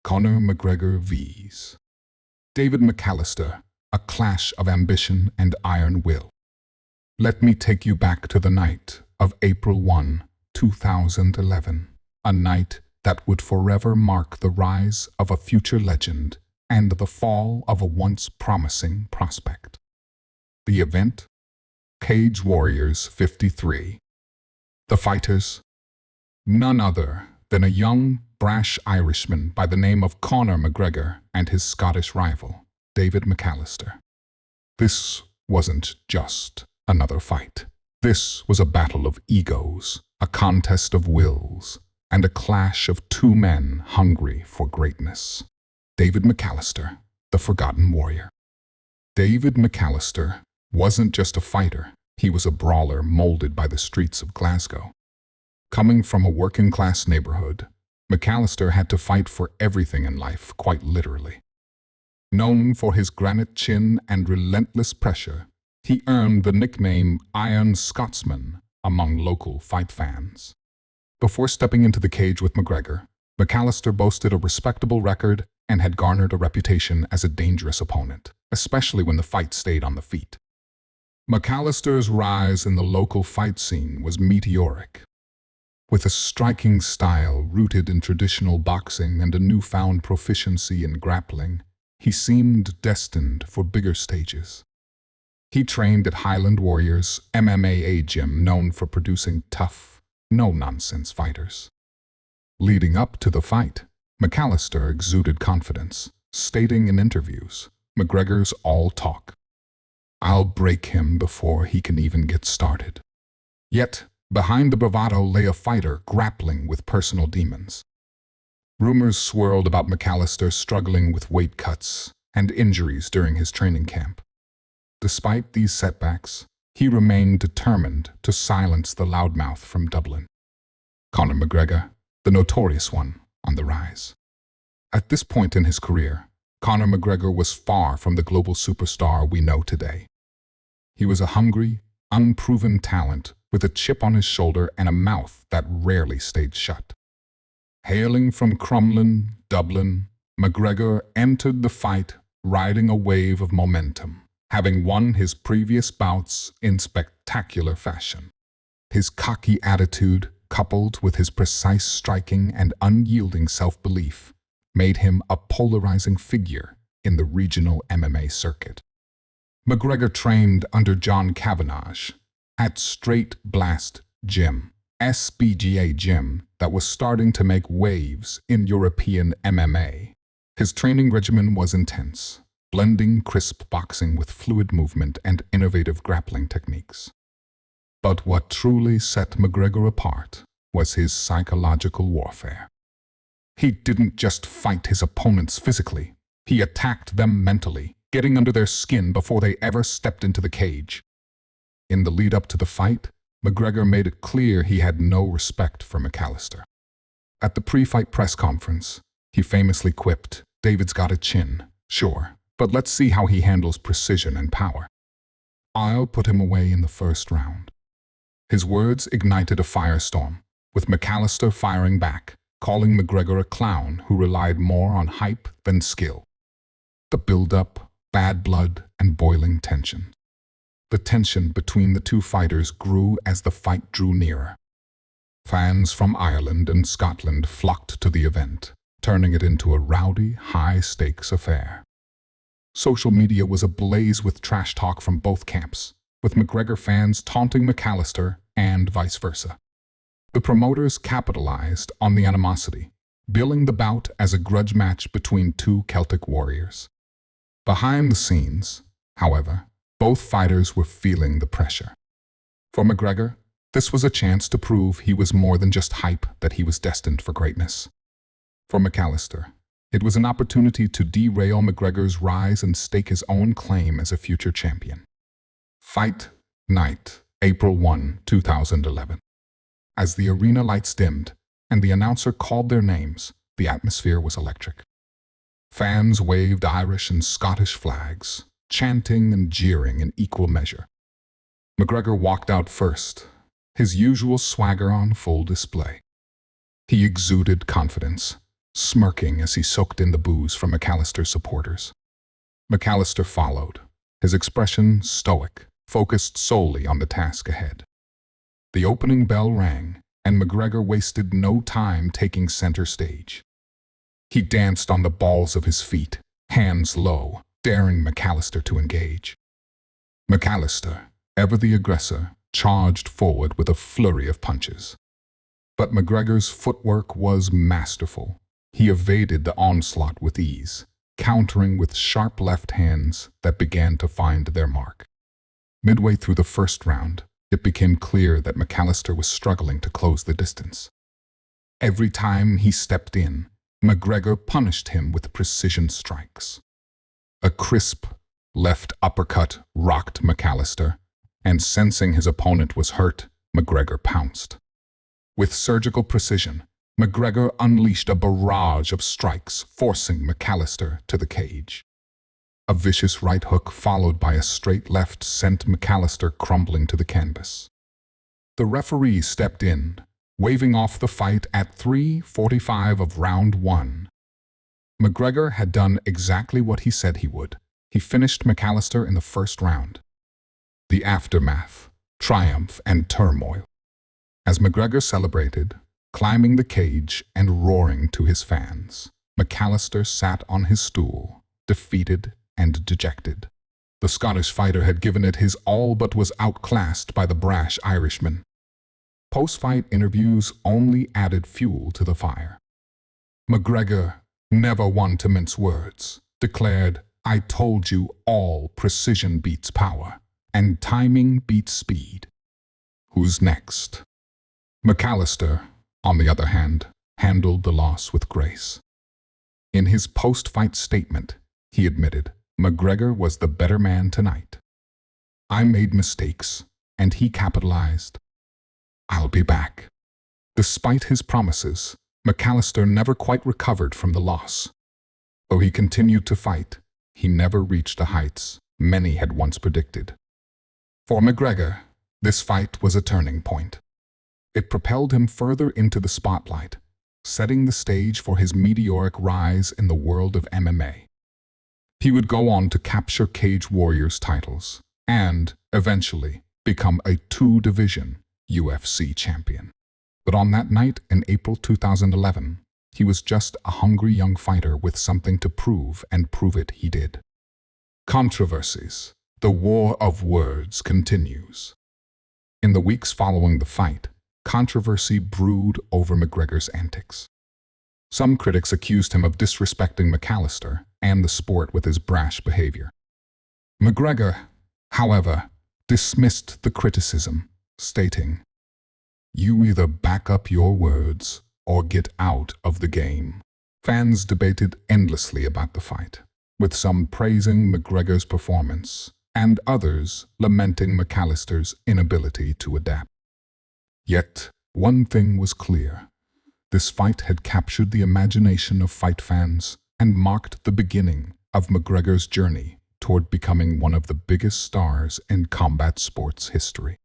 Conor McGregor vs. David McAlister, a clash of ambition and iron will. Let me take you back to the night of April 1, 2011, a night that would forever mark the rise of a future legend and the fall of a once promising prospect. The event? Cage Warriors 53. The fighters? None other than a young, brash Irishman by the name of Conor McGregor and his Scottish rival, David McAlister. This wasn't just another fight. This was a battle of egos, a contest of wills, and a clash of two men hungry for greatness. David McAlister, the Forgotten Warrior. David McAlister wasn't just a fighter, he was a brawler molded by the streets of Glasgow. Coming from a working-class neighborhood, McAlister had to fight for everything in life, quite literally. Known for his granite chin and relentless pressure, he earned the nickname Iron Scotsman among local fight fans. Before stepping into the cage with McGregor, McAlister boasted a respectable record and had garnered a reputation as a dangerous opponent, especially when the fight stayed on the feet. McAlister's rise in the local fight scene was meteoric. With a striking style rooted in traditional boxing and a newfound proficiency in grappling, he seemed destined for bigger stages. He trained at Highland Warriors MMA gym known for producing tough, no-nonsense fighters. Leading up to the fight, McAlister exuded confidence, stating in interviews, "McGregor's all talk. I'll break him before he can even get started." Yet, behind the bravado lay a fighter grappling with personal demons. Rumors swirled about McAlister struggling with weight cuts and injuries during his training camp. Despite these setbacks, he remained determined to silence the loudmouth from Dublin. Conor McGregor, the notorious one, on the rise. At this point in his career, Conor McGregor was far from the global superstar we know today. He was a hungry, unproven talent with a chip on his shoulder and a mouth that rarely stayed shut. Hailing from Crumlin, Dublin, McGregor entered the fight riding a wave of momentum, having won his previous bouts in spectacular fashion. His cocky attitude, coupled with his precise striking and unyielding self-belief, made him a polarizing figure in the regional MMA circuit. McGregor trained under John Kavanagh at Straight Blast Gym, SBGA gym that was starting to make waves in European MMA. His training regimen was intense, blending crisp boxing with fluid movement and innovative grappling techniques. But what truly set McGregor apart was his psychological warfare. He didn't just fight his opponents physically, he attacked them mentally, getting under their skin before they ever stepped into the cage. In the lead-up to the fight, McGregor made it clear he had no respect for McAlister. At the pre-fight press conference, he famously quipped, "David's got a chin, sure, but let's see how he handles precision and power. I'll put him away in the first round." His words ignited a firestorm, with McAlister firing back, calling McGregor a clown who relied more on hype than skill. The build-up, bad blood, and boiling tension. The tension between the two fighters grew as the fight drew nearer. Fans from Ireland and Scotland flocked to the event, turning it into a rowdy, high-stakes affair. Social media was ablaze with trash talk from both camps, with McGregor fans taunting McAlister and vice versa. The promoters capitalized on the animosity, billing the bout as a grudge match between two Celtic warriors. Behind the scenes, however, both fighters were feeling the pressure. For McGregor, this was a chance to prove he was more than just hype, that he was destined for greatness. For McAlister, it was an opportunity to derail McGregor's rise and stake his own claim as a future champion. Fight night, April 1, 2011. As the arena lights dimmed and the announcer called their names, the atmosphere was electric. Fans waved Irish and Scottish flags, chanting and jeering in equal measure. McGregor walked out first, his usual swagger on full display. He exuded confidence, smirking as he soaked in the booze from McAlister's supporters. McAlister followed, his expression stoic, focused solely on the task ahead. The opening bell rang, and McGregor wasted no time taking center stage. He danced on the balls of his feet, hands low, daring McAlister to engage. McAlister, ever the aggressor, charged forward with a flurry of punches. But McGregor's footwork was masterful. He evaded the onslaught with ease, countering with sharp left hands that began to find their mark. Midway through the first round, it became clear that McAlister was struggling to close the distance. Every time he stepped in, McGregor punished him with precision strikes. A crisp left uppercut rocked McAlister, and sensing his opponent was hurt, McGregor pounced. With surgical precision, McGregor unleashed a barrage of strikes, forcing McAlister to the cage. A vicious right hook followed by a straight left sent McAlister crumbling to the canvas. The referee stepped in, waving off the fight at 3:45 of round 1. McGregor had done exactly what he said he would. He finished McAlister in the first round. The aftermath, triumph, and turmoil. As McGregor celebrated, climbing the cage and roaring to his fans, McAlister sat on his stool, defeated and dejected. The Scottish fighter had given it his all but was outclassed by the brash Irishman. Post-fight interviews only added fuel to the fire. McGregor, never one to mince words, declared, "I told you all precision beats power, and timing beats speed. Who's next?" McAlister, on the other hand, handled the loss with grace. In his post-fight statement, he admitted, "McGregor was the better man tonight. I made mistakes, and he capitalized. I'll be back." Despite his promises, McAlister never quite recovered from the loss. Though he continued to fight, he never reached the heights many had once predicted. For McGregor, this fight was a turning point. It propelled him further into the spotlight, setting the stage for his meteoric rise in the world of MMA. He would go on to capture Cage Warriors titles and, eventually, become a two-division UFC champion. But on that night in April 2011, he was just a hungry young fighter with something to prove, and prove it he did. Controversies. The war of words continues. In the weeks following the fight, controversy brewed over McGregor's antics. Some critics accused him of disrespecting McAlister and the sport with his brash behavior. McGregor, however, dismissed the criticism, stating, "You either back up your words or get out of the game." Fans debated endlessly about the fight, with some praising McGregor's performance and others lamenting McAlister's inability to adapt. Yet, one thing was clear. This fight had captured the imagination of fight fans and marked the beginning of McGregor's journey toward becoming one of the biggest stars in combat sports history.